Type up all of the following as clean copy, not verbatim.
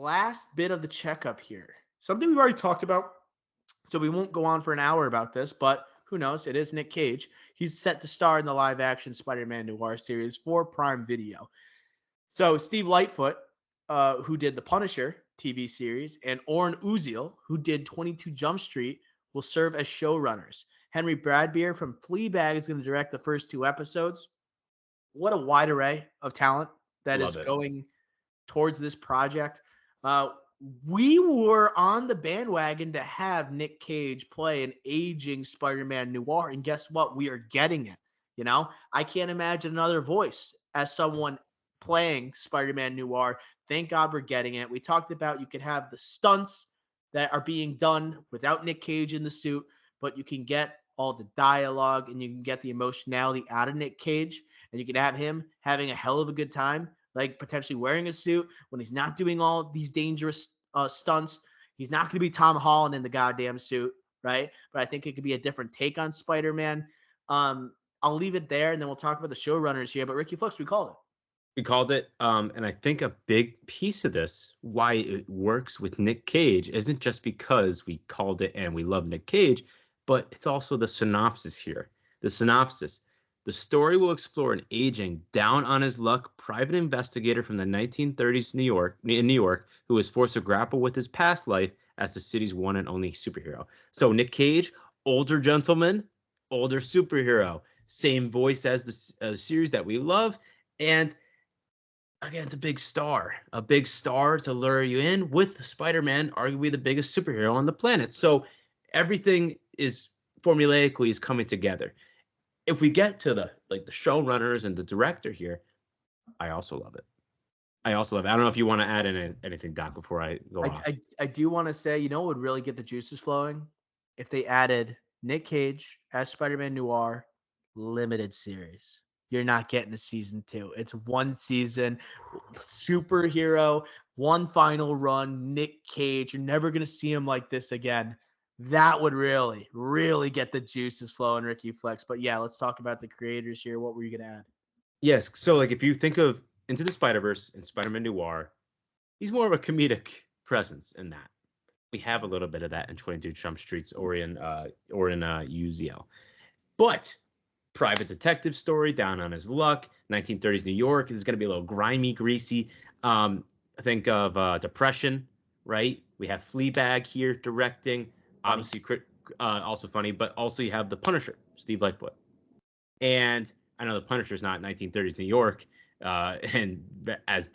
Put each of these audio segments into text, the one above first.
last bit of the checkup here. Something we've already talked about, so we won't go on for an hour about this, but who knows? It is Nick Cage. He's set to star in the live action Spider-Man Noir series for Prime Video. So Steve Lightfoot, who did the Punisher TV series, and Oren Uziel, who did 22 Jump Street, will serve as showrunners. Henry Bradbeer from Fleabag is going to direct the first two episodes. What a wide array of talent that is Love it. going towards this project. Uh, we were on the bandwagon to have Nick Cage play an aging Spider-Man Noir, and guess what? We are getting it. I can't imagine another voice as someone playing Spider-Man Noir. Thank God we're getting it. We talked about you could have the stunts that are being done without Nick Cage in the suit, but you can get all the dialogue and you can get the emotionality out of Nick Cage, and you can have him having a hell of a good time, like potentially wearing a suit when he's not doing all these dangerous stunts. He's not going to be Tom Holland in the goddamn suit, right? But I think it could be a different take on Spider-Man. I'll leave it there, and then we'll talk about the showrunners here. But Ricky Flex, we called it. We called it, and I think a big piece of this, why it works with Nick Cage, isn't just because we called it and we love Nick Cage, but it's also the synopsis here. The synopsis. The story will explore an aging, down on his luck private investigator from the 1930s in New York who is forced to grapple with his past life as the city's one and only superhero. So Nick Cage, older gentleman, older superhero, same voice as the series that we love, and again, it's a big star to lure you in with Spider-Man, arguably the biggest superhero on the planet. So everything is formulaically is coming together. If we get to the showrunners and the director here, I also love it. I don't know if you want to add in anything, Doc, before I go off. I do want to say, what would really get the juices flowing? If they added Nick Cage as Spider-Man Noir limited series. You're not getting a season 2. It's one season, superhero, one final run, Nick Cage. You're never going to see him like this again. That would really, really get the juices flowing, Ricky Flex. But yeah, let's talk about the creators here. What were you going to add? Yes. So if you think of Into the Spider-Verse and Spider-Man Noir, he's more of a comedic presence in that. We have a little bit of that in 22 Jump Street's Oren Uziel. But private detective story, down on his luck, 1930s New York is going to be a little grimy, greasy. Think of Depression, right? We have Fleabag here directing, obviously also funny, but also you have The Punisher, Steve Lightfoot. And I know The Punisher's not 1930s New York and as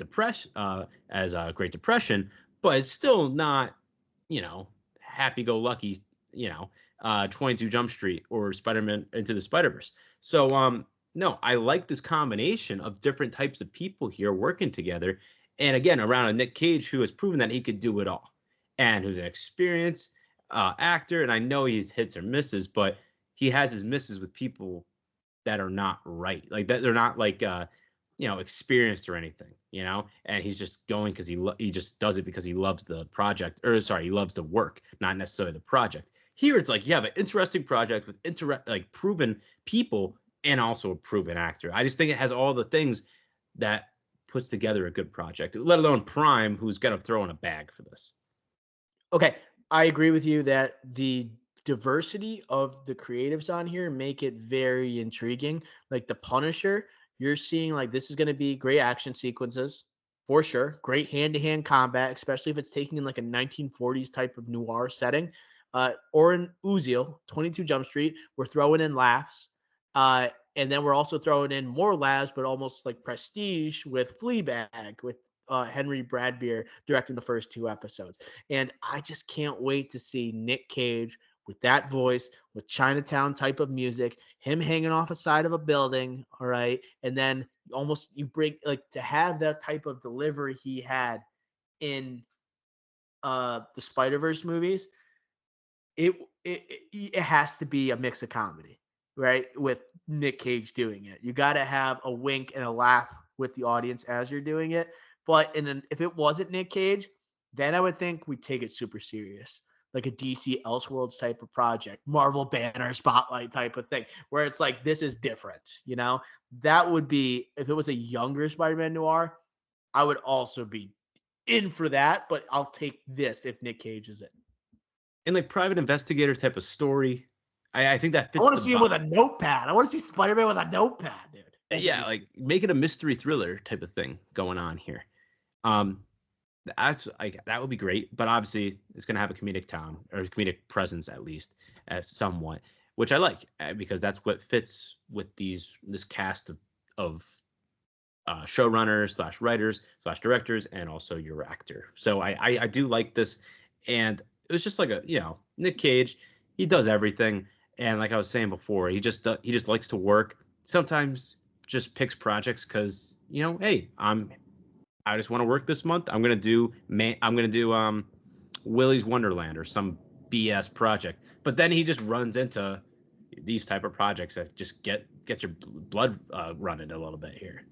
Great Depression, but it's still not, happy-go-lucky, 22 Jump Street or Spider-Man Into the Spider-Verse. So, no, I like this combination of different types of people here working together. And again, around a Nick Cage who has proven that he could do it all and who's an experienced actor. And I know he's hits or misses, but he has his misses with people that are not right. Like that, they're not like, experienced or anything, and he's just going because he just does it because he loves the project, he loves the work, not necessarily the project. Here, it's like you have an interesting project with proven people and also a proven actor. I just think it has all the things that puts together a good project, let alone Prime, who's going to throw in a bag for this. Okay, I agree with you that the diversity of the creatives on here make it very intriguing. Like The Punisher, you're seeing like this is going to be great action sequences for sure. Great hand-to-hand combat, especially if it's taking in like a 1940s type of noir setting. Oren Uziel, 22 Jump Street, we're throwing in laughs. And then we're also throwing in more laughs, but almost like prestige with Fleabag, with Henry Bradbeer directing the first two episodes. And I just can't wait to see Nick Cage with that voice, with Chinatown type of music, him hanging off a side of a building, all right? And then almost you break, like, to have that type of delivery he had in the Spider-Verse movies, it has to be a mix of comedy, right? With Nick Cage doing it. You got to have a wink and a laugh with the audience as you're doing it. But if it wasn't Nick Cage, then I would think we'd take it super serious, like a DC Elseworlds type of project, Marvel Banner Spotlight type of thing, where it's like, this is different, That would be, if it was a younger Spider-Man Noir, I would also be in for that, but I'll take this if Nick Cage is in. In like private investigator type of story, I think that I fits want the to see him box. with a notepad. I want to see Spider-Man with a notepad, dude. Yeah, like make it a mystery thriller type of thing going on here. Um, that's like that would be great, but obviously it's going to have a comedic tone or a comedic presence at least, as somewhat, which I like because that's what fits with this cast of showrunners slash writers slash directors and also your actor. So I do like this, and it was just like Nick Cage, he does everything, and like I was saying before, he just likes to work. Sometimes just picks projects because hey, I just want to work this month. I'm gonna do Willy's Wonderland or some BS project. But then he just runs into these type of projects that just get your blood running a little bit here.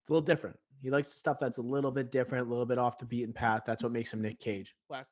It's a little different. He likes stuff that's a little bit different, a little bit off the beaten path. That's what makes him Nick Cage. Last